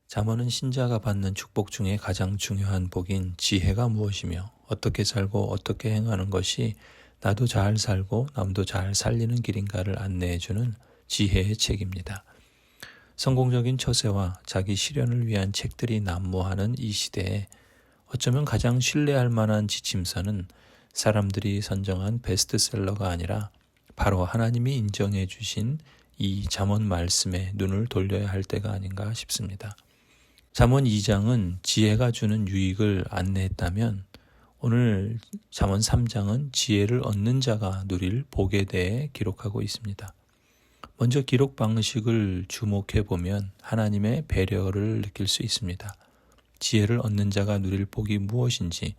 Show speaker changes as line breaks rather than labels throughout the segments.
잠언은 신자가 받는 축복 중에 가장 중요한 복인 지혜가 무엇이며 어떻게 살고 어떻게 행하는 것이 나도 잘 살고 남도 잘 살리는 길인가를 안내해주는 지혜의 책입니다. 성공적인 처세와 자기 실현을 위한 책들이 난무하는 이 시대에 어쩌면 가장 신뢰할 만한 지침서는 사람들이 선정한 베스트셀러가 아니라 바로 하나님이 인정해 주신 이 잠언 말씀에 눈을 돌려야 할 때가 아닌가 싶습니다. 잠언 2장은 지혜가 주는 유익을 안내했다면 오늘 잠언 3장은 지혜를 얻는 자가 누릴 복에 대해 기록하고 있습니다. 먼저 기록 방식을 주목해 보면 하나님의 배려를 느낄 수 있습니다. 지혜를 얻는 자가 누릴 복이 무엇인지,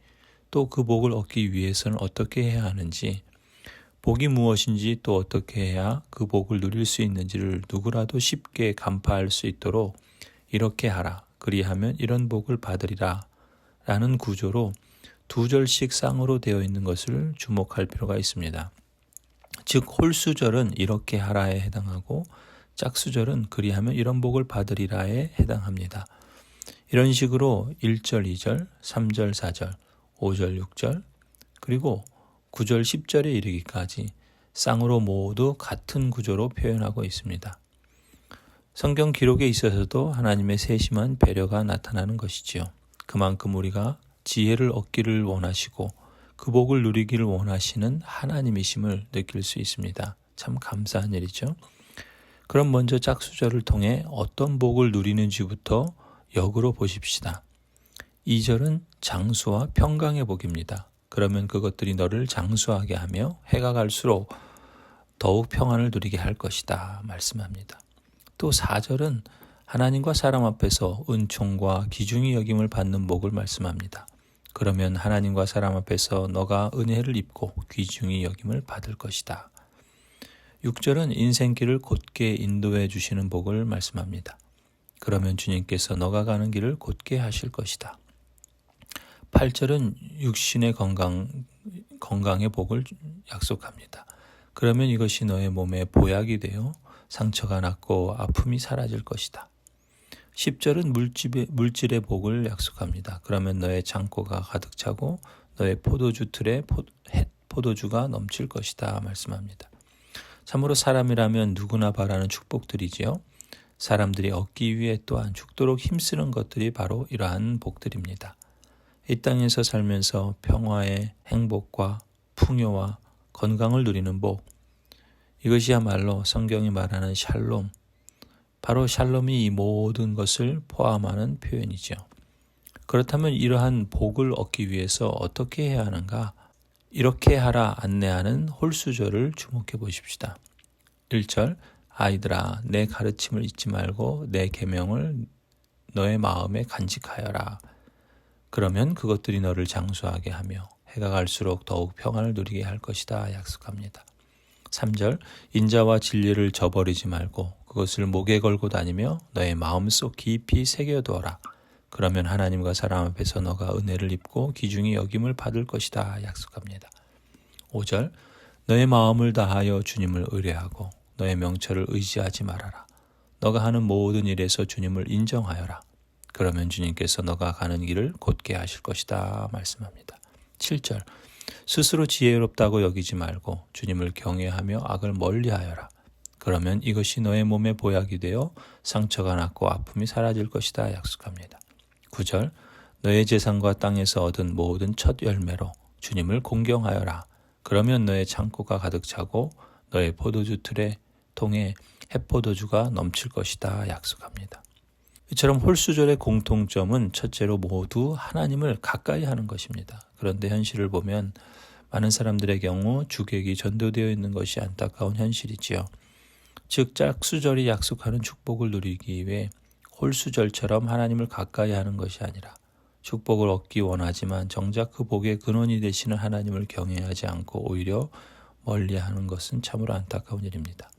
또 그 복을 얻기 위해서는 어떻게 해야 하는지, 복이 무엇인지 또 어떻게 해야 그 복을 누릴 수 있는지를 누구라도 쉽게 간파할 수 있도록 이렇게 하라, 그리하면 이런 복을 받으리라 라는 구조로 두 절씩 쌍으로 되어 있는 것을 주목할 필요가 있습니다. 즉 홀수절은 이렇게 하라에 해당하고 짝수절은 그리하면 이런 복을 받으리라에 해당합니다. 이런 식으로 1절, 2절, 3절, 4절, 5절, 6절, 그리고 9절, 10절에 이르기까지 쌍으로 모두 같은 구조로 표현하고 있습니다. 성경 기록에 있어서도 하나님의 세심한 배려가 나타나는 것이지요. 그만큼 우리가 지혜를 얻기를 원하시고 그 복을 누리기를 원하시는 하나님이심을 느낄 수 있습니다. 참 감사한 일이죠. 그럼 먼저 짝수절을 통해 어떤 복을 누리는지부터 역으로 보십시다. 2절은 장수와 평강의 복입니다. 그러면 그것들이 너를 장수하게 하며 해가 갈수록 더욱 평안을 누리게 할 것이다 말씀합니다. 또 4절은 하나님과 사람 앞에서 은총과 귀중히 여김을 받는 복을 말씀합니다. 그러면 하나님과 사람 앞에서 너가 은혜를 입고 귀중히 여김을 받을 것이다. 6절은 인생길을 곧게 인도해 주시는 복을 말씀합니다. 그러면 주님께서 너가 가는 길을 곧게 하실 것이다. 8절은 육신의 건강의 복을 약속합니다. 그러면 이것이 너의 몸에 보약이 되어 상처가 낫고 아픔이 사라질 것이다. 10절은 물질의 복을 약속합니다. 그러면 너의 창고가 가득 차고 너의 포도주 틀에 포도주가 넘칠 것이다 말씀합니다. 참으로 사람이라면 누구나 바라는 축복들이지요. 사람들이 얻기 위해 또한 죽도록 힘쓰는 것들이 바로 이러한 복들입니다. 이 땅에서 살면서 평화의 행복과 풍요와 건강을 누리는 복, 이것이야말로 성경이 말하는 샬롬, 바로 샬롬이 이 모든 것을 포함하는 표현이죠. 그렇다면 이러한 복을 얻기 위해서 어떻게 해야 하는가? 이렇게 하라 안내하는 홀수절을 주목해 보십시다. 1절, 아이들아 내 가르침을 잊지 말고 내 계명을 너의 마음에 간직하여라. 그러면 그것들이 너를 장수하게 하며 해가 갈수록 더욱 평안을 누리게 할 것이다 약속합니다. 3절, 인자와 진리를 저버리지 말고 그것을 목에 걸고 다니며 너의 마음속 깊이 새겨두어라. 그러면 하나님과 사람 앞에서 너가 은혜를 입고 귀중히 여김을 받을 것이다 약속합니다. 5절, 너의 마음을 다하여 주님을 의뢰하고 너의 명철을 의지하지 말아라. 너가 하는 모든 일에서 주님을 인정하여라. 그러면 주님께서 너가 가는 길을 곧게 하실 것이다 말씀합니다. 7절, 스스로 지혜롭다고 여기지 말고 주님을 경외하며 악을 멀리하여라. 그러면 이것이 너의 몸에 보약이 되어 상처가 낫고 아픔이 사라질 것이다 약속합니다. 9절, 너의 재산과 땅에서 얻은 모든 첫 열매로 주님을 공경하여라. 그러면 너의 창고가 가득 차고 너의 포도주 틀에 통해 햇포도주가 넘칠 것이다 약속합니다. 이처럼 홀수절의 공통점은 첫째로 모두 하나님을 가까이 하는 것입니다. 그런데 현실을 보면 많은 사람들의 경우 주객이 전도되어 있는 것이 안타까운 현실이지요. 즉 짝수절이 약속하는 축복을 누리기 위해 홀수절처럼 하나님을 가까이 하는 것이 아니라 축복을 얻기 원하지만 정작 그 복의 근원이 되시는 하나님을 경외하지 않고 오히려 멀리하는 것은 참으로 안타까운 일입니다.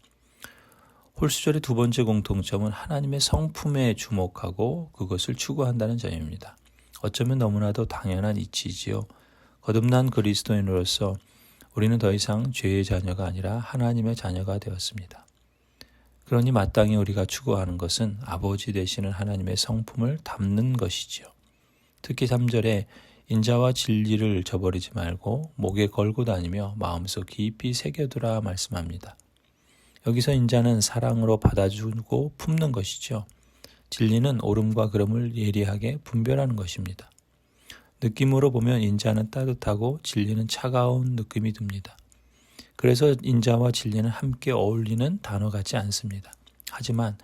홀수절의 두 번째 공통점은 하나님의 성품에 주목하고 그것을 추구한다는 점입니다. 어쩌면 너무나도 당연한 이치이지요. 거듭난 그리스도인으로서 우리는 더 이상 죄의 자녀가 아니라 하나님의 자녀가 되었습니다. 그러니 마땅히 우리가 추구하는 것은 아버지 되시는 하나님의 성품을 담는 것이지요. 특히 3절에 인자와 진리를 저버리지 말고 목에 걸고 다니며 마음속 깊이 새겨두라 말씀합니다. 여기서 인자는 사랑으로 받아주고 품는 것이죠. 진리는 옳음과 그름을 예리하게 분별하는 것입니다. 느낌으로 보면 인자는 따뜻하고 진리는 차가운 느낌이 듭니다. 그래서 인자와 진리는 함께 어울리는 단어 같지 않습니다. 하지만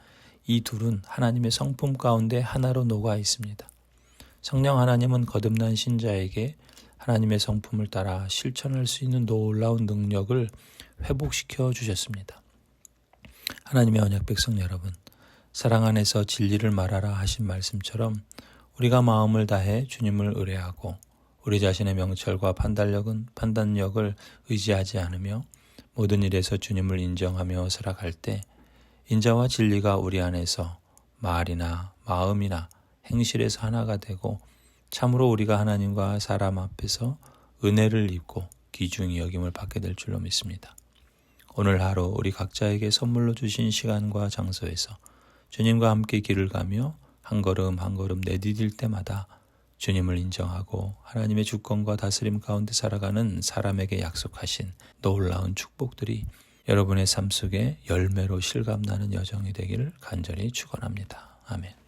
이 둘은 하나님의 성품 가운데 하나로 녹아 있습니다. 성령 하나님은 거듭난 신자에게 하나님의 성품을 따라 실천할 수 있는 놀라운 능력을 회복시켜 주셨습니다. 하나님의 언약 백성 여러분, 사랑 안에서 진리를 말하라 하신 말씀처럼 우리가 마음을 다해 주님을 의뢰하고 우리 자신의 명철과 판단력을 의지하지 않으며 모든 일에서 주님을 인정하며 살아갈 때 인자와 진리가 우리 안에서 말이나 마음이나 행실에서 하나가 되고 참으로 우리가 하나님과 사람 앞에서 은혜를 입고 귀중히 여김을 받게 될 줄로 믿습니다. 오늘 하루 우리 각자에게 선물로 주신 시간과 장소에서 주님과 함께 길을 가며 한 걸음 한 걸음 내디딜 때마다 주님을 인정하고 하나님의 주권과 다스림 가운데 살아가는 사람에게 약속하신 놀라운 축복들이 여러분의 삶 속에 열매로 실감나는 여정이 되기를 간절히 축원합니다. 아멘.